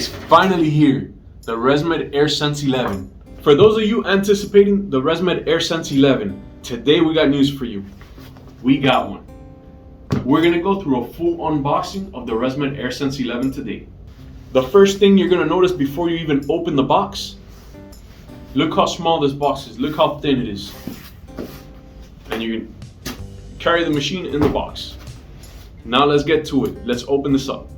It's finally here, the ResMed AirSense 11. For those of you anticipating the ResMed AirSense 11, today we got news for you. We got one. We're gonna go through a full unboxing of the ResMed AirSense 11 today. The first thing you're gonna notice before you even open the box, look how small this box is, look how thin it is. And you can carry the machine in the box. Now let's get to it. Let's open this up.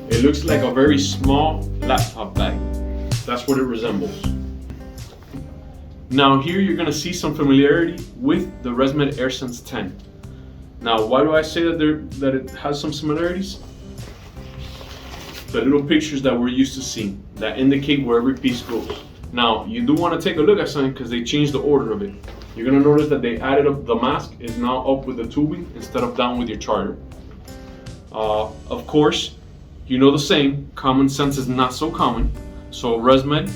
It looks like a very small laptop bag. That's what it resembles. Now here you're gonna see some familiarity with the ResMed AirSense 10. Now why do I say that it has some similarities? The little pictures that we're used to seeing that indicate where every piece goes. Now you do want to take a look at something because they changed the order of it. You're gonna notice that they added up the mask is now up with the tubing instead of down with your charger. Of course, you know the saying, common sense is not so common. So ResMed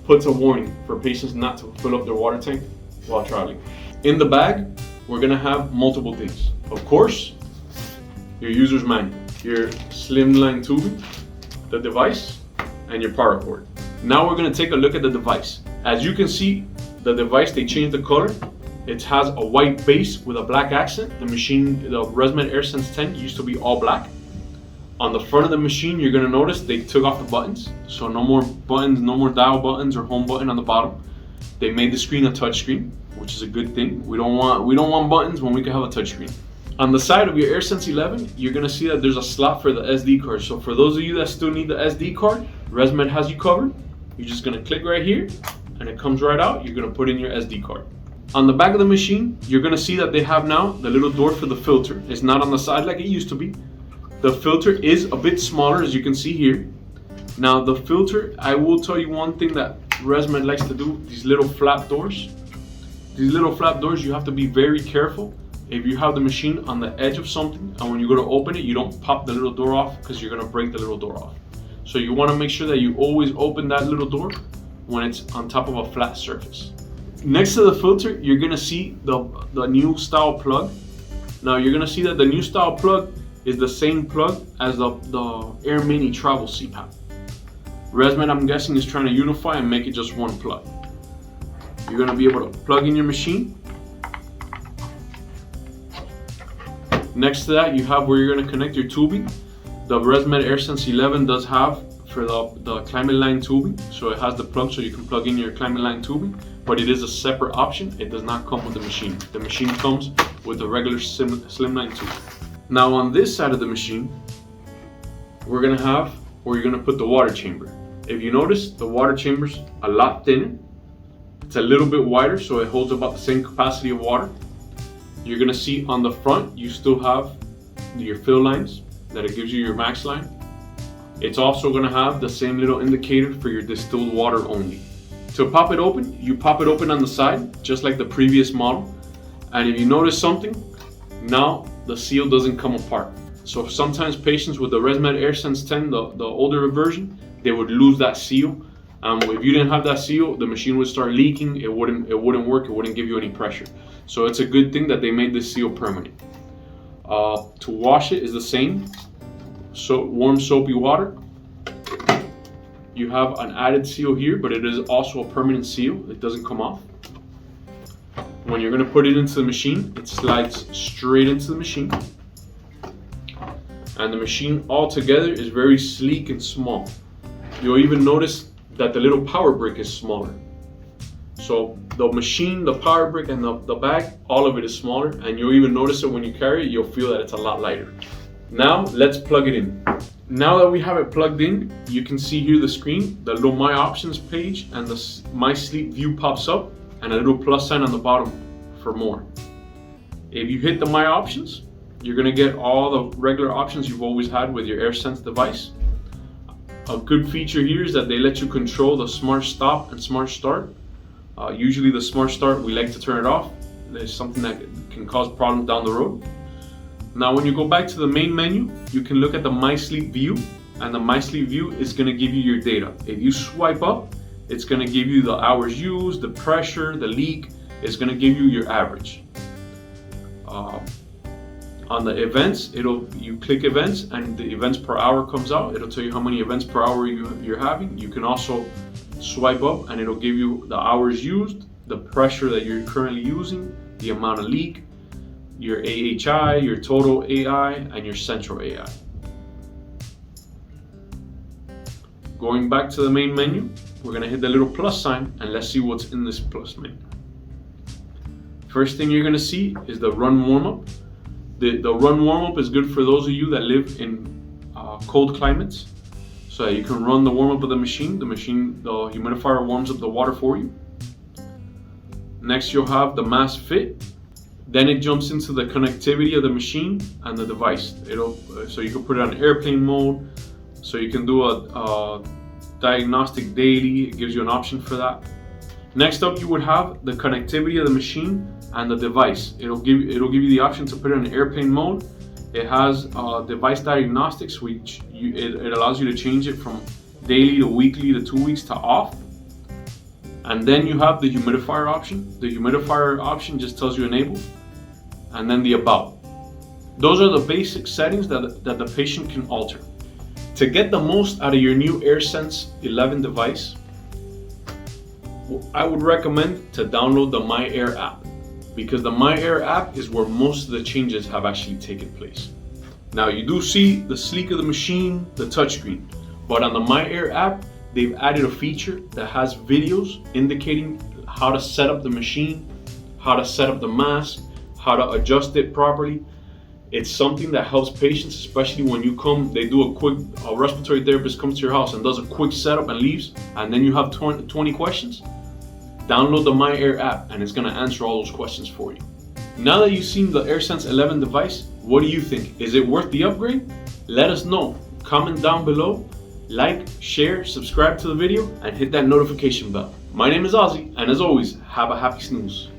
puts a warning for patients not to fill up their water tank while traveling. In the bag, we're gonna have multiple things. Of course, your user's manual, your slimline tubing, the device, and your power cord. Now we're gonna take a look at the device. As you can see, the device, they changed the color. It has a white base with a black accent. The ResMed AirSense 10 used to be all black. On the front of the machine, you're gonna notice they took off the buttons. So no more buttons, no more dial buttons or home button on the bottom. They made the screen a touch screen, which is a good thing. We don't want buttons when we can have a touch screen. On the side of your AirSense 11, you're gonna see that there's a slot for the SD card. So for those of you that still need the SD card, ResMed has you covered. You're just gonna click right here and it comes right out. You're gonna put in your SD card. On the back of the machine, you're gonna see that they have now the little door for the filter. It's not on the side like it used to be. The filter is a bit smaller, as you can see here. Now the filter, I will tell you one thing that ResMed likes to do, these little flap doors. These little flap doors, you have to be very careful. If you have the machine on the edge of something and when you go to open it, you don't pop the little door off because you're gonna break the little door off. So you wanna make sure that you always open that little door when it's on top of a flat surface. Next to the filter, you're gonna see the new style plug. Now you're gonna see that the new style plug is the same plug as the Air Mini Travel CPAP. ResMed, I'm guessing, is trying to unify and make it just one plug. You're gonna be able to plug in your machine. Next to that, you have where you're gonna connect your tubing. The ResMed AirSense 11 does have for the climate line tubing, so it has the plug so you can plug in your climate line tubing, but it is a separate option. It does not come with the machine. The machine comes with the regular slimline tube. Now on this side of the machine, we're gonna have where you're gonna put the water chamber. If you notice, the water chamber's a lot thinner. It's a little bit wider, so it holds about the same capacity of water. You're gonna see on the front, you still have your fill lines that it gives you your max line. It's also gonna have the same little indicator for your distilled water only. To pop it open, you pop it open on the side, just like the previous model. And if you notice something, now the seal doesn't come apart. So sometimes patients with the ResMed AirSense 10, the older version, they would lose that seal. If you didn't have that seal, the machine would start leaking. It wouldn't work. It wouldn't give you any pressure. So it's a good thing that they made this seal permanent. To wash it is the same. So warm soapy water. You have an added seal here, but it is also a permanent seal. It doesn't come off. When you're gonna put it into the machine, it slides straight into the machine. And the machine altogether is very sleek and small. You'll even notice that the little power brick is smaller. So the machine, the power brick, and the bag, all of it is smaller, and you'll even notice it when you carry it, you'll feel that it's a lot lighter. Now let's plug it in. Now that we have it plugged in, you can see here the screen, the little My Options page, and the My Sleep View pops up, and a little plus sign on the bottom for more. If you hit the My Options, you're gonna get all the regular options you've always had with your AirSense device. A good feature here is that they let you control the Smart Stop and Smart Start. Usually the Smart Start, we like to turn it off. There's something that can cause problems down the road. Now when you go back to the main menu, you can look at the My Sleep View, and the My Sleep View is gonna give you your data. If you swipe up, it's gonna give you the hours used, the pressure, the leak. It's gonna give you your average. On the events, you click events and the events per hour comes out. It'll tell you how many events per hour you're having. You can also swipe up and it'll give you the hours used, the pressure that you're currently using, the amount of leak, your AHI, your total AI, and your central AI. Going back to the main menu, we're gonna hit the little plus sign and let's see what's in this plus menu. First thing you're gonna see is the run warm-up. The run warm-up is good for those of you that live in cold climates, so that you can run the warm-up of the machine. The humidifier warms up the water for you. Next you'll have the mask fit. Then it jumps into the connectivity of the machine and the device. So you can put it on airplane mode, so you can do a diagnostic daily. It gives you an option for that. Next up, you would have the connectivity of the machine and the device. It'll give you the option to put it in airplane mode. It has device diagnostics, which it allows you to change it from daily to weekly to 2 weeks to off. And then you have the humidifier option. The humidifier option just tells you enable, and then the about. Those are the basic settings that the patient can alter. To get the most out of your new AirSense 11 device, I would recommend to download the MyAir app, because the MyAir app is where most of the changes have actually taken place. Now you do see the sleek of the machine, the touchscreen, but on the MyAir app, they've added a feature that has videos indicating how to set up the machine, how to set up the mask, how to adjust it properly. It's something that helps patients, especially when you come, a respiratory therapist comes to your house and does a quick setup and leaves, and then you have 20 questions. Download the MyAir app and it's gonna answer all those questions for you. Now that you've seen the AirSense 11 device, what do you think? Is it worth the upgrade? Let us know. Comment down below, like, share, subscribe to the video, and hit that notification bell. My name is Ozzy, and as always, have a happy snooze.